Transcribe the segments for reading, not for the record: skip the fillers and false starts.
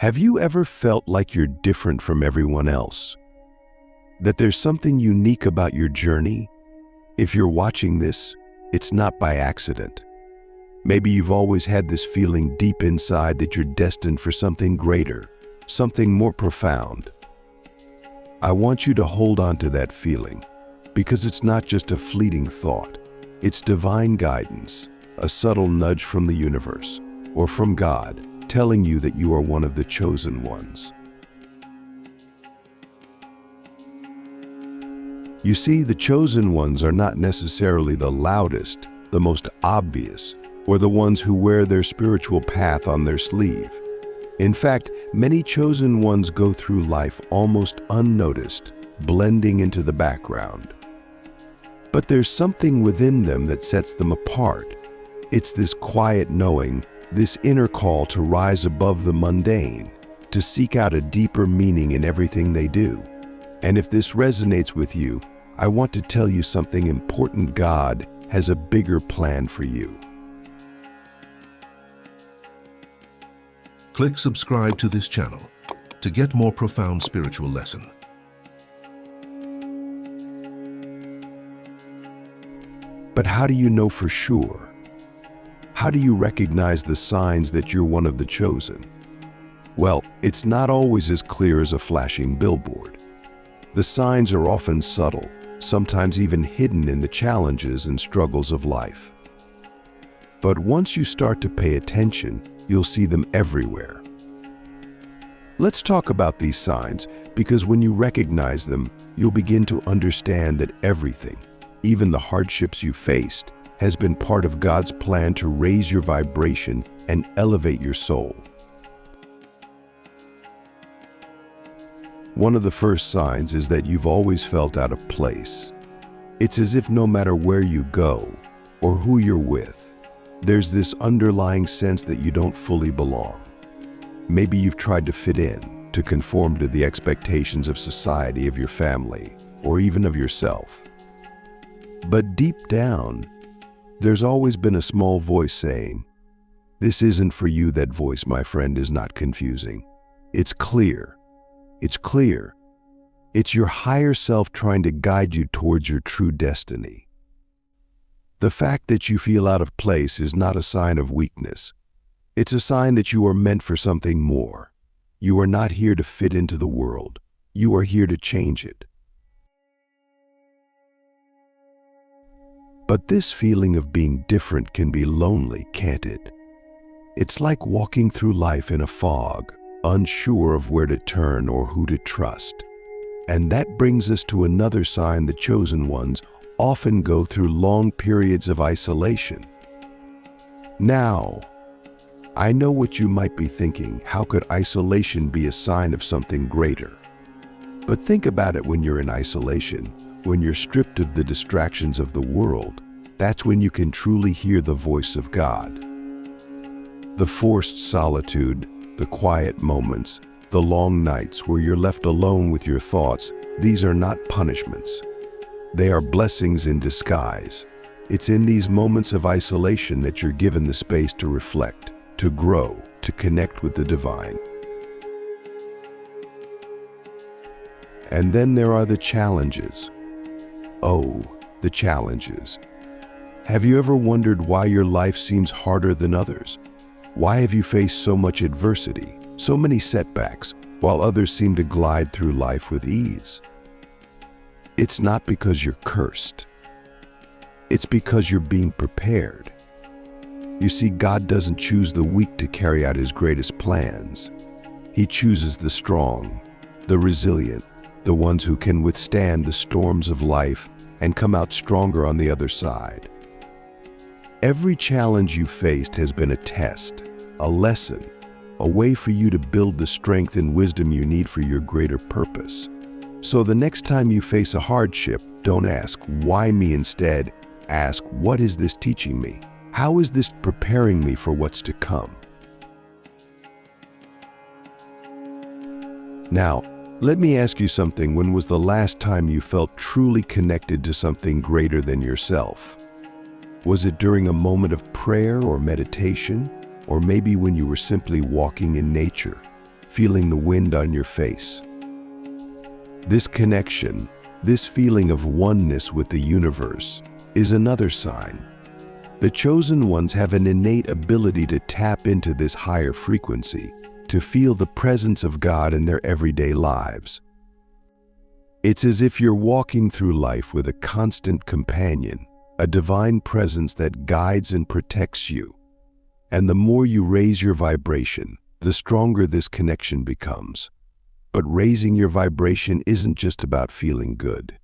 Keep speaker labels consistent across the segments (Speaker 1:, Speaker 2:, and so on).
Speaker 1: Have you ever felt like you're different from everyone else? That there's something unique about your journey? If you're watching this, it's not by accident. Maybe you've always had this feeling deep inside that you're destined for something greater, something more profound. I want you to hold on to that feeling, because it's not just a fleeting thought. It's divine guidance, a subtle nudge from the universe, or from God, telling you that you are one of the chosen ones. You see, the chosen ones are not necessarily the loudest, the most obvious, or the ones who wear their spiritual path on their sleeve. In fact, many chosen ones go through life almost unnoticed, blending into the background. But there's something within them that sets them apart. It's this quiet knowing, this inner call to rise above the mundane, to seek out a deeper meaning in everything they do. And if this resonates with you, I want to tell you something important. God has a bigger plan for you.
Speaker 2: Click subscribe to this channel to get more profound spiritual lesson.
Speaker 1: But how do you know for sure? How do you recognize the signs that you're one of the chosen? Well, it's not always as clear as a flashing billboard. The signs are often subtle, sometimes even hidden in the challenges and struggles of life. But once you start to pay attention, you'll see them everywhere. Let's talk about these signs, because when you recognize them, you'll begin to understand that everything, even the hardships you faced, has been part of God's plan to raise your vibration and elevate your soul. One of the first signs is that you've always felt out of place. It's as if no matter where you go or who you're with, there's this underlying sense that you don't fully belong. Maybe you've tried to fit in, to conform to the expectations of society, of your family, or even of yourself. But deep down, there's always been a small voice saying, "This isn't for you." That voice, my friend, is not confusing. It's clear. It's clear. It's your higher self trying to guide you towards your true destiny. The fact that you feel out of place is not a sign of weakness. It's a sign that you are meant for something more. You are not here to fit into the world. You are here to change it. But this feeling of being different can be lonely, can't it? It's like walking through life in a fog, unsure of where to turn or who to trust. And that brings us to another sign. The chosen ones often go through long periods of isolation. Now, I know what you might be thinking. How could isolation be a sign of something greater? But think about it. When you're in isolation, when you're stripped of the distractions of the world, that's when you can truly hear the voice of God. The forced solitude, the quiet moments, the long nights where you're left alone with your thoughts, these are not punishments. They are blessings in disguise. It's in these moments of isolation that you're given the space to reflect, to grow, to connect with the divine. And then there are the challenges. Oh, the challenges. Have you ever wondered why your life seems harder than others? Why have you faced so much adversity, so many setbacks, while others seem to glide through life with ease? It's not because you're cursed. It's because you're being prepared. You see, God doesn't choose the weak to carry out His greatest plans. He chooses the strong, the resilient, the ones who can withstand the storms of life and come out stronger on the other side. Every challenge you faced has been a test, a lesson, a way for you to build the strength and wisdom you need for your greater purpose. So the next time you face a hardship, don't ask, "Why me?" Instead, ask, "What is this teaching me? How is this preparing me for what's to come?" Now, let me ask you something. When was the last time you felt truly connected to something greater than yourself? Was it during a moment of prayer or meditation? Or maybe when you were simply walking in nature, feeling the wind on your face. This connection, this feeling of oneness with the universe, is another sign. The chosen ones have an innate ability to tap into this higher frequency, to feel the presence of God in their everyday lives. It's as if you're walking through life with a constant companion, a divine presence that guides and protects you. And the more you raise your vibration, the stronger this connection becomes. But raising your vibration isn't just about feeling good.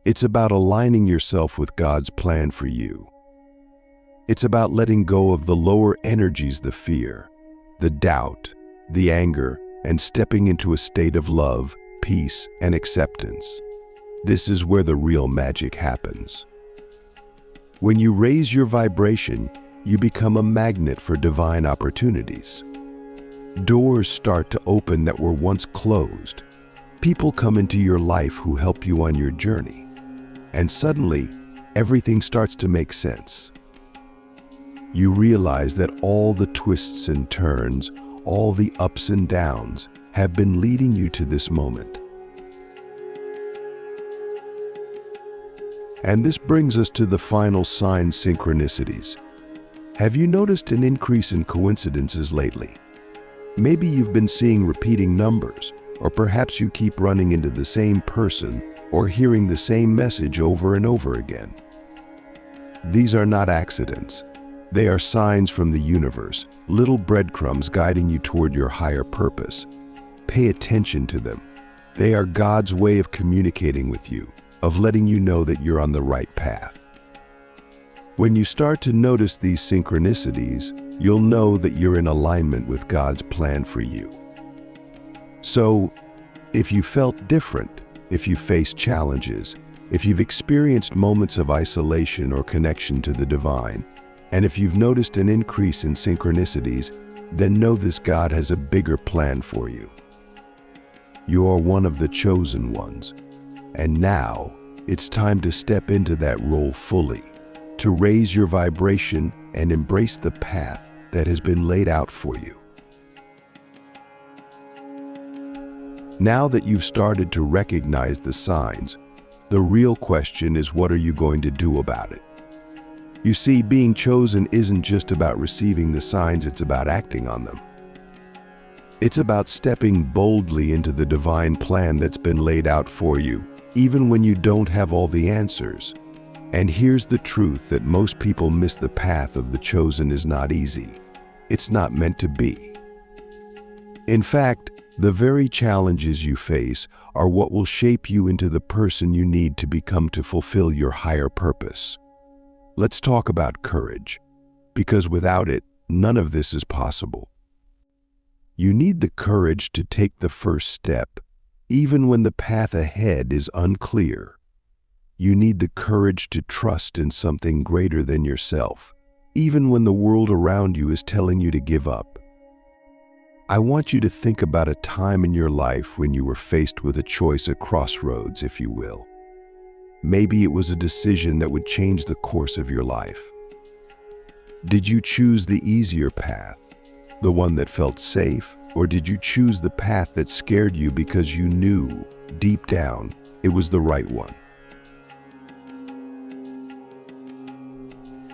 Speaker 1: It's about aligning yourself with God's plan for you. It's about letting go of the lower energies, the fear, the doubt, the anger, and stepping into a state of love, peace, and acceptance. This is where the real magic happens. When you raise your vibration, you become a magnet for divine opportunities. Doors start to open that were once closed. People come into your life who help you on your journey. And suddenly, everything starts to make sense. You realize that all the twists and turns, all the ups and downs, have been leading you to this moment. And this brings us to the final sign, synchronicities. Have you noticed an increase in coincidences lately? Maybe you've been seeing repeating numbers, or perhaps you keep running into the same person or hearing the same message over and over again. These are not accidents. They are signs from the universe, little breadcrumbs guiding you toward your higher purpose. Pay attention to them. They are God's way of communicating with you, of letting you know that you're on the right path. When you start to notice these synchronicities, you'll know that you're in alignment with God's plan for you. So, if you felt different, if you faced challenges, if you've experienced moments of isolation or connection to the divine, and if you've noticed an increase in synchronicities, then know this: God has a bigger plan for you. You are one of the chosen ones, and now it's time to step into that role fully, to raise your vibration and embrace the path that has been laid out for you. Now that you've started to recognize the signs, the real question is, what are you going to do about it? You see, being chosen isn't just about receiving the signs, it's about acting on them. It's about stepping boldly into the divine plan that's been laid out for you, even when you don't have all the answers. And here's the truth that most people miss: the path of the chosen is not easy. It's not meant to be. In fact, the very challenges you face are what will shape you into the person you need to become to fulfill your higher purpose. Let's talk about courage, because without it, none of this is possible. You need the courage to take the first step, even when the path ahead is unclear. You need the courage to trust in something greater than yourself, even when the world around you is telling you to give up. I want you to think about a time in your life when you were faced with a choice, a crossroads, if you will. Maybe it was a decision that would change the course of your life. Did you choose the easier path, the one that felt safe, or did you choose the path that scared you because you knew, deep down, it was the right one?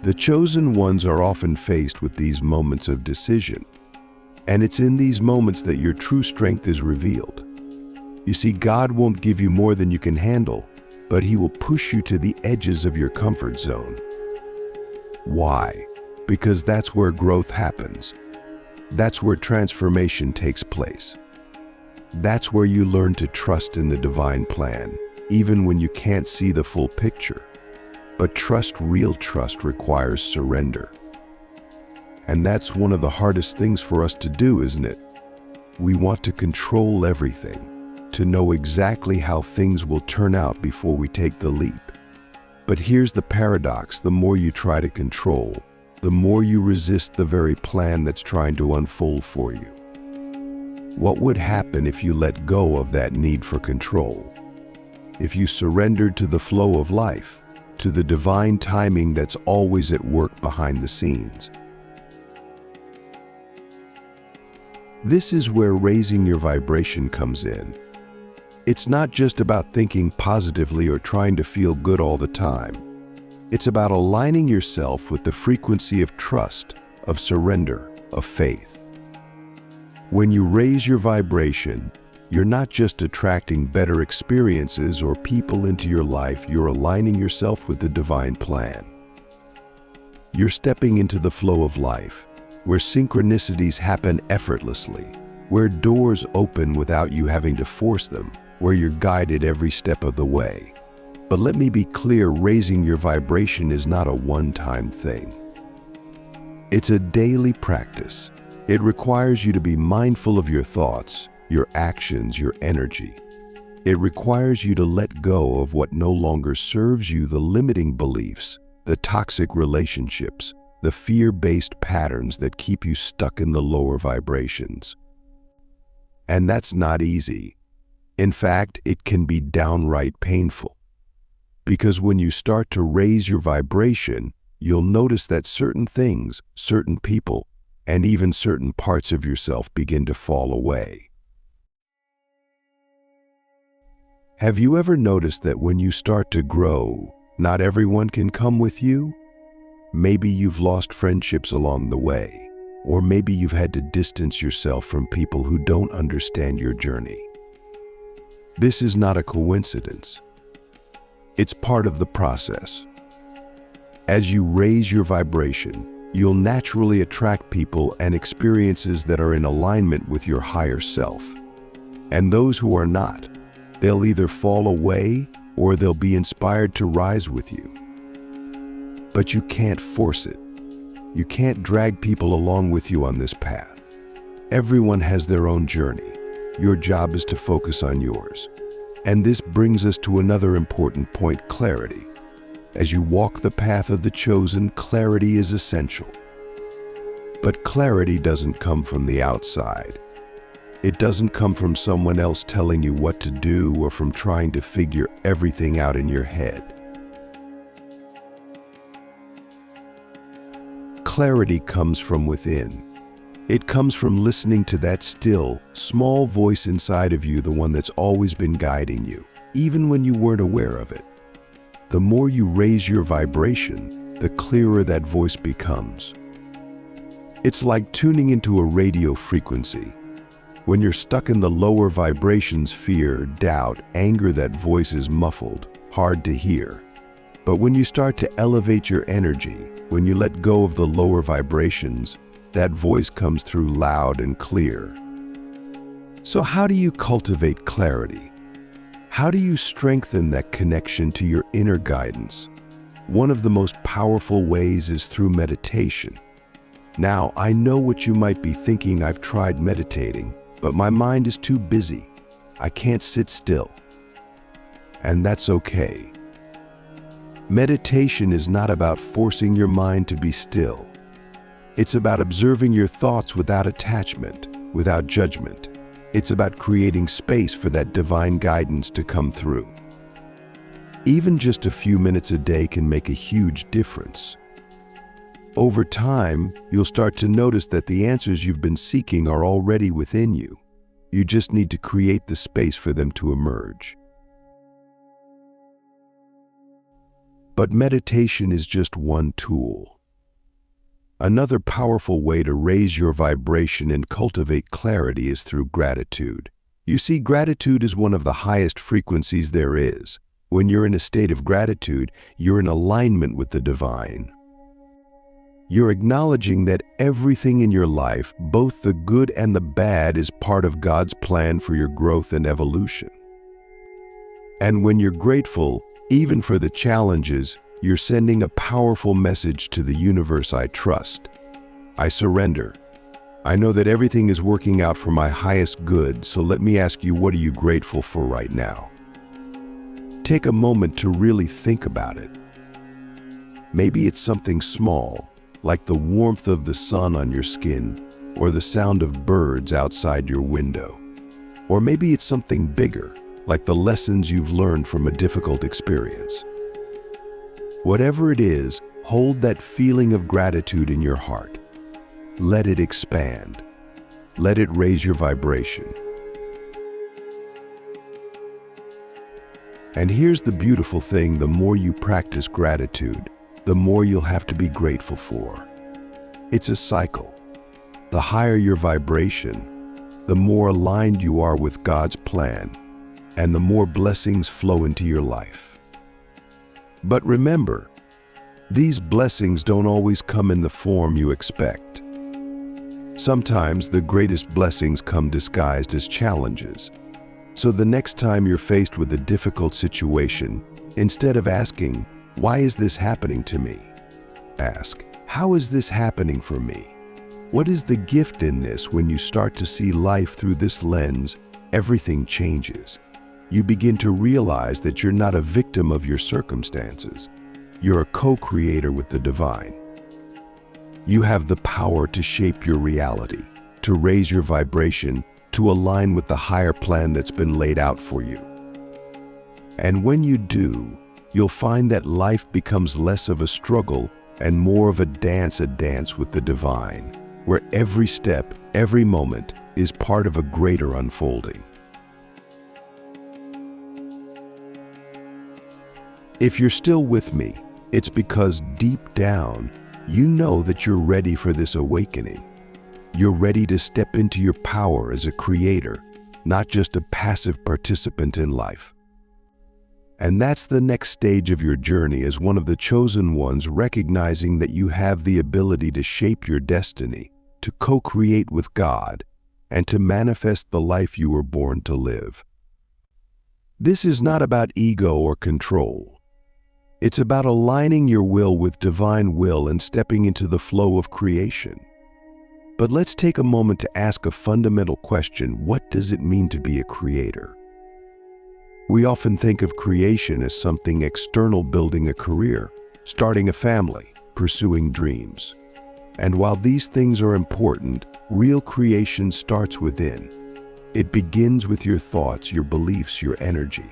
Speaker 1: The chosen ones are often faced with these moments of decision, and it's in these moments that your true strength is revealed. You see, God won't give you more than you can handle, but He will push you to the edges of your comfort zone. Why? Because that's where growth happens. That's where transformation takes place. That's where you learn to trust in the divine plan, even when you can't see the full picture. But real trust requires surrender. And that's one of the hardest things for us to do, isn't it? We want to control everything, to know exactly how things will turn out before we take the leap. But here's the paradox: the more you try to control, the more you resist the very plan that's trying to unfold for you. What would happen if you let go of that need for control? If you surrendered to the flow of life, to the divine timing that's always at work behind the scenes? This is where raising your vibration comes in. It's not just about thinking positively or trying to feel good all the time. It's about aligning yourself with the frequency of trust, of surrender, of faith. When you raise your vibration, you're not just attracting better experiences or people into your life, you're aligning yourself with the divine plan. You're stepping into the flow of life, where synchronicities happen effortlessly, where doors open without you having to force them, where you're guided every step of the way. But let me be clear, raising your vibration is not a one-time thing. It's a daily practice. It requires you to be mindful of your thoughts, your actions, your energy. It requires you to let go of what no longer serves you, the limiting beliefs, the toxic relationships, the fear-based patterns that keep you stuck in the lower vibrations. And that's not easy. In fact, it can be downright painful. Because when you start to raise your vibration, you'll notice that certain things, certain people, and even certain parts of yourself begin to fall away. Have you ever noticed that when you start to grow, not everyone can come with you? Maybe you've lost friendships along the way, or maybe you've had to distance yourself from people who don't understand your journey. This is not a coincidence. It's part of the process. As you raise your vibration, you'll naturally attract people and experiences that are in alignment with your higher self. And those who are not, they'll either fall away or they'll be inspired to rise with you. But you can't force it. You can't drag people along with you on this path. Everyone has their own journey. Your job is to focus on yours. And this brings us to another important point: clarity. As you walk the path of the chosen, clarity is essential. But clarity doesn't come from the outside. It doesn't come from someone else telling you what to do or from trying to figure everything out in your head. Clarity comes from within. It comes from listening to that still, small voice inside of you, the one that's always been guiding you, even when you weren't aware of it. The more you raise your vibration, the clearer that voice becomes. It's like tuning into a radio frequency. When you're stuck in the lower vibrations, fear, doubt, anger, that voice is muffled, hard to hear. But when you start to elevate your energy, when you let go of the lower vibrations, that voice comes through loud and clear. So how do you cultivate clarity? How do you strengthen that connection to your inner guidance? One of the most powerful ways is through meditation. Now, I know what you might be thinking: I've tried meditating, but my mind is too busy. I can't sit still. And that's okay. Meditation is not about forcing your mind to be still. It's about observing your thoughts without attachment, without judgment. It's about creating space for that divine guidance to come through. Even just a few minutes a day can make a huge difference. Over time, you'll start to notice that the answers you've been seeking are already within you. You just need to create the space for them to emerge. But meditation is just one tool. Another powerful way to raise your vibration and cultivate clarity is through gratitude. You see, gratitude is one of the highest frequencies there is. When you're in a state of gratitude, you're in alignment with the divine. You're acknowledging that everything in your life, both the good and the bad, is part of God's plan for your growth and evolution. And when you're grateful, even for the challenges, you're sending a powerful message to the universe: I trust. I surrender. I know that everything is working out for my highest good, so let me ask you, what are you grateful for right now? Take a moment to really think about it. Maybe it's something small, like the warmth of the sun on your skin, or the sound of birds outside your window. Or maybe it's something bigger, like the lessons you've learned from a difficult experience. Whatever it is, hold that feeling of gratitude in your heart. Let it expand. Let it raise your vibration. And here's the beautiful thing: the more you practice gratitude, the more you'll have to be grateful for. It's a cycle. The higher your vibration, the more aligned you are with God's plan, and the more blessings flow into your life. But remember, these blessings don't always come in the form you expect. Sometimes the greatest blessings come disguised as challenges. So the next time you're faced with a difficult situation, instead of asking, "Why is this happening to me?" ask, "How is this happening for me?" What is the gift in this? When you start to see life through this lens, everything changes. You begin to realize that you're not a victim of your circumstances. You're a co-creator with the divine. You have the power to shape your reality, to raise your vibration, to align with the higher plan that's been laid out for you. And when you do, you'll find that life becomes less of a struggle and more of a dance with the divine, where every step, every moment is part of a greater unfolding. If you're still with me, it's because deep down, you know that you're ready for this awakening. You're ready to step into your power as a creator, not just a passive participant in life. And that's the next stage of your journey as one of the chosen ones, recognizing that you have the ability to shape your destiny, to co-create with God, and to manifest the life you were born to live. This is not about ego or control. It's about aligning your will with divine will and stepping into the flow of creation. But let's take a moment to ask a fundamental question: what does it mean to be a creator? We often think of creation as something external: building a career, starting a family, pursuing dreams. And while these things are important, real creation starts within. It begins with your thoughts, your beliefs, your energy.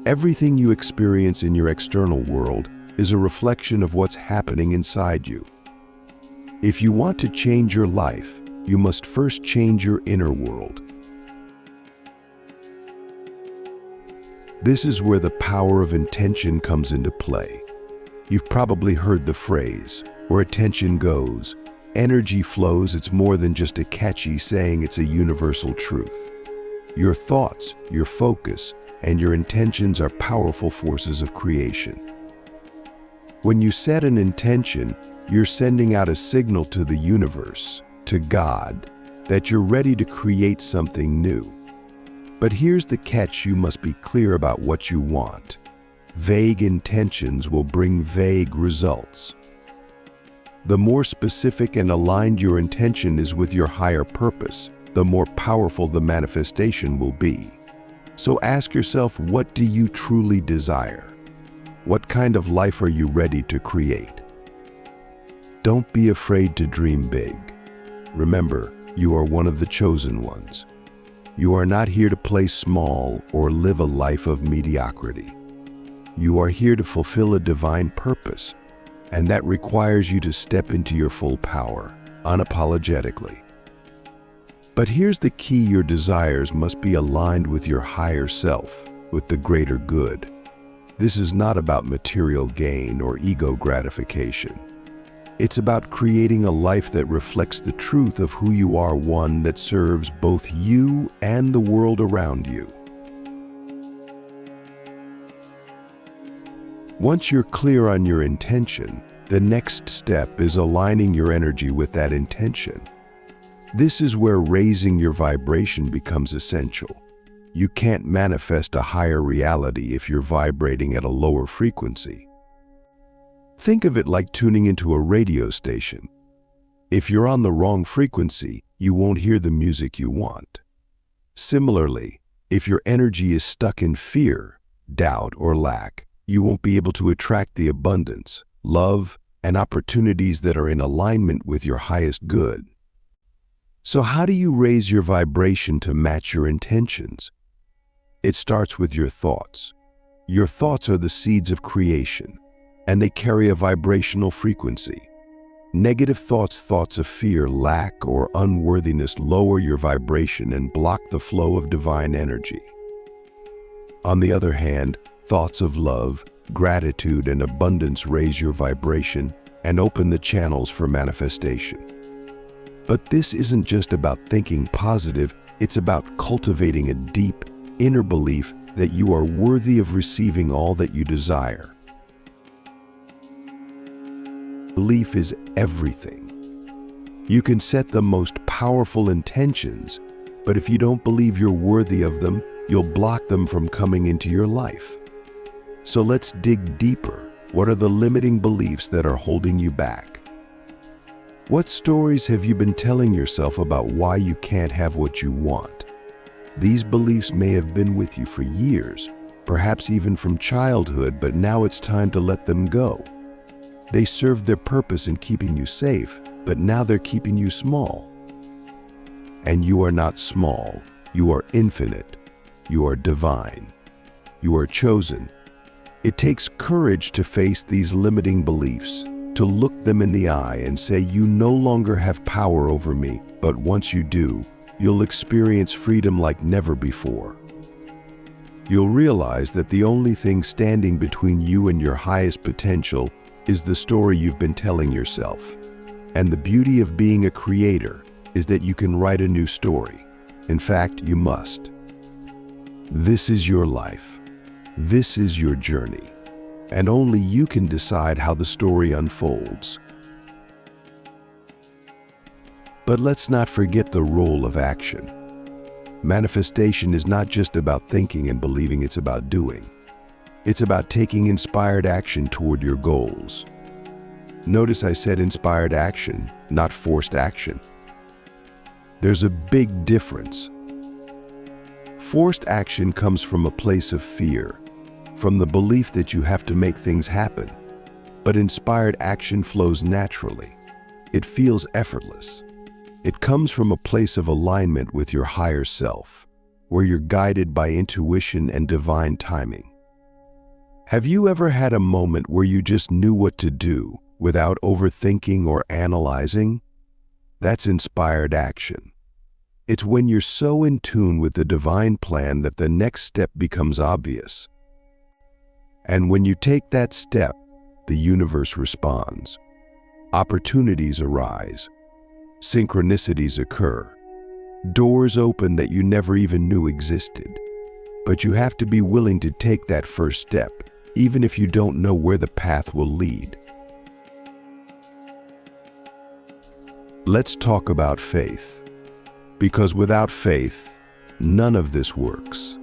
Speaker 1: Everything you experience in your external world is a reflection of what's happening inside you. If you want to change your life, you must first change your inner world. This is where the power of intention comes into play. You've probably heard the phrase, "Where attention goes, energy flows." It's more than just a catchy saying, it's a universal truth. Your thoughts, your focus, and your intentions are powerful forces of creation. When you set an intention, you're sending out a signal to the universe, to God, that you're ready to create something new. But here's the catch: you must be clear about what you want. Vague intentions will bring vague results. The more specific and aligned your intention is with your higher purpose, the more powerful the manifestation will be. So ask yourself, what do you truly desire? What kind of life are you ready to create? Don't be afraid to dream big. Remember, you are one of the chosen ones. You are not here to play small or live a life of mediocrity. You are here to fulfill a divine purpose, and that requires you to step into your full power, unapologetically. But here's the key: your desires must be aligned with your higher self, with the greater good. This is not about material gain or ego gratification. It's about creating a life that reflects the truth of who you are, one that serves both you and the world around you. Once you're clear on your intention, the next step is aligning your energy with that intention. This is where raising your vibration becomes essential. You can't manifest a higher reality if you're vibrating at a lower frequency. Think of it like tuning into a radio station. If you're on the wrong frequency, you won't hear the music you want. Similarly, if your energy is stuck in fear, doubt, or lack, you won't be able to attract the abundance, love, and opportunities that are in alignment with your highest good. So how do you raise your vibration to match your intentions? It starts with your thoughts. Your thoughts are the seeds of creation, and they carry a vibrational frequency. Negative thoughts, thoughts of fear, lack, or unworthiness lower your vibration and block the flow of divine energy. On the other hand, thoughts of love, gratitude, and abundance raise your vibration and open the channels for manifestation. But this isn't just about thinking positive, it's about cultivating a deep, inner belief that you are worthy of receiving all that you desire. Belief is everything. You can set the most powerful intentions, but if you don't believe you're worthy of them, you'll block them from coming into your life. So let's dig deeper. What are the limiting beliefs that are holding you back? What stories have you been telling yourself about why you can't have what you want? These beliefs may have been with you for years, perhaps even from childhood, but now it's time to let them go. They served their purpose in keeping you safe, but now they're keeping you small. And you are not small. You are infinite. You are divine. You are chosen. It takes courage to face these limiting beliefs, to look them in the eye and say, you no longer have power over me, but once you do, you'll experience freedom like never before. You'll realize that the only thing standing between you and your highest potential is the story you've been telling yourself. And the beauty of being a creator is that you can write a new story. In fact, you must. This is your life. This is your journey. And only you can decide how the story unfolds. But let's not forget the role of action. Manifestation is not just about thinking and believing, it's about doing. It's about taking inspired action toward your goals. Notice I said inspired action, not forced action. There's a big difference. Forced action comes from a place of fear, from the belief that you have to make things happen. But inspired action flows naturally. It feels effortless. It comes from a place of alignment with your higher self, where you're guided by intuition and divine timing. Have you ever had a moment where you just knew what to do without overthinking or analyzing? That's inspired action. It's when you're so in tune with the divine plan that the next step becomes obvious. And when you take that step, the universe responds. Opportunities arise. Synchronicities occur. Doors open that you never even knew existed. But you have to be willing to take that first step, even if you don't know where the path will lead. Let's talk about faith. Because without faith, none of this works.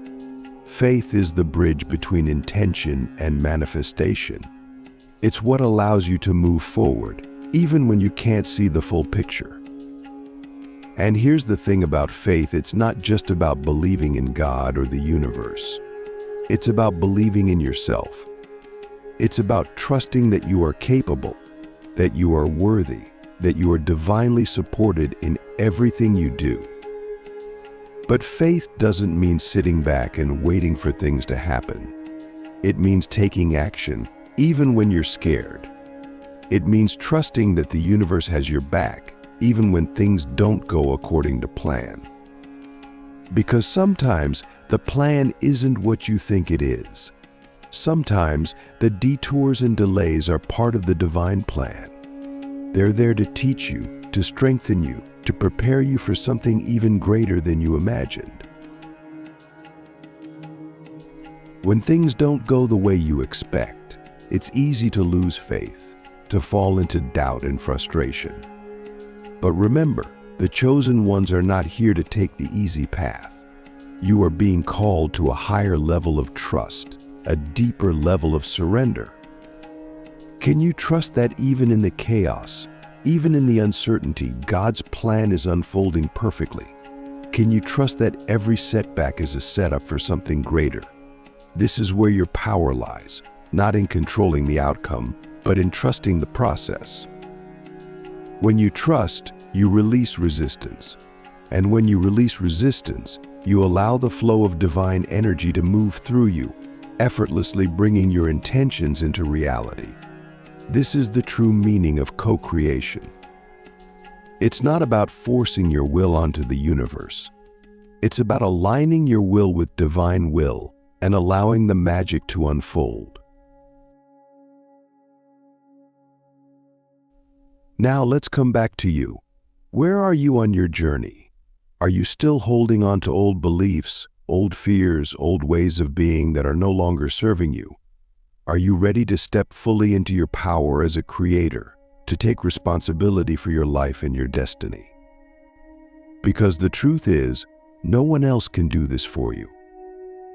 Speaker 1: Faith is the bridge between intention and manifestation. It's what allows you to move forward, even when you can't see the full picture. And here's the thing about faith, it's not just about believing in God or the universe. It's about believing in yourself. It's about trusting that you are capable, that you are worthy, that you are divinely supported in everything you do. But faith doesn't mean sitting back and waiting for things to happen. It means taking action, even when you're scared. It means trusting that the universe has your back, even when things don't go according to plan. Because sometimes the plan isn't what you think it is. Sometimes the detours and delays are part of the divine plan. They're there to teach you, to strengthen you, to prepare you for something even greater than you imagined. When things don't go the way you expect, it's easy to lose faith, to fall into doubt and frustration. But remember, the chosen ones are not here to take the easy path. You are being called to a higher level of trust, a deeper level of surrender. Can you trust that even in the chaos, even in the uncertainty, God's plan is unfolding perfectly? Can you trust that every setback is a setup for something greater? This is where your power lies, not in controlling the outcome, but in trusting the process. When you trust, you release resistance. And when you release resistance, you allow the flow of divine energy to move through you, effortlessly bringing your intentions into reality. This is the true meaning of co-creation. It's not about forcing your will onto the universe. It's about aligning your will with divine will and allowing the magic to unfold. Now let's come back to you. Where are you on your journey? Are you still holding on to old beliefs, old fears, old ways of being that are no longer serving you? Are you ready to step fully into your power as a creator, to take responsibility for your life and your destiny? Because the truth is, no one else can do this for you.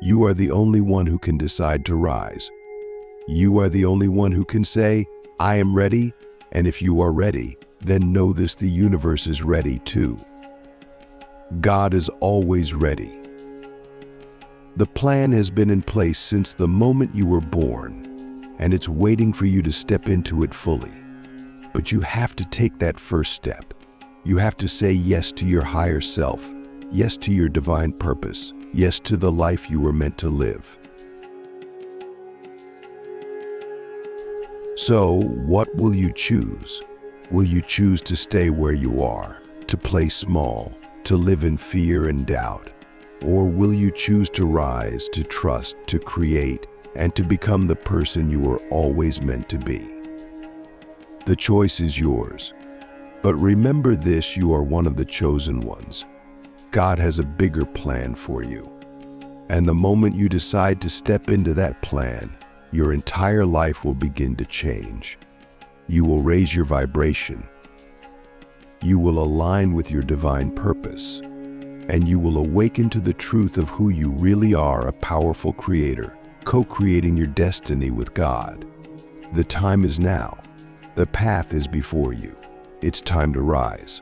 Speaker 1: You are the only one who can decide to rise. You are the only one who can say, I am ready, and if you are ready, then know this: the universe is ready too. God is always ready. The plan has been in place since the moment you were born, and it's waiting for you to step into it fully. But you have to take that first step. You have to say yes to your higher self, yes to your divine purpose, yes to the life you were meant to live. So, what will you choose? Will you choose to stay where you are, to play small, to live in fear and doubt? Or will you choose to rise, to trust, to create, and to become the person you were always meant to be? The choice is yours. But remember this: you are one of the chosen ones. God has a bigger plan for you. And the moment you decide to step into that plan, your entire life will begin to change. You will raise your vibration. You will align with your divine purpose. And you will awaken to the truth of who you really are: a powerful creator, co-creating your destiny with God. The time is now. The path is before you. It's time to rise.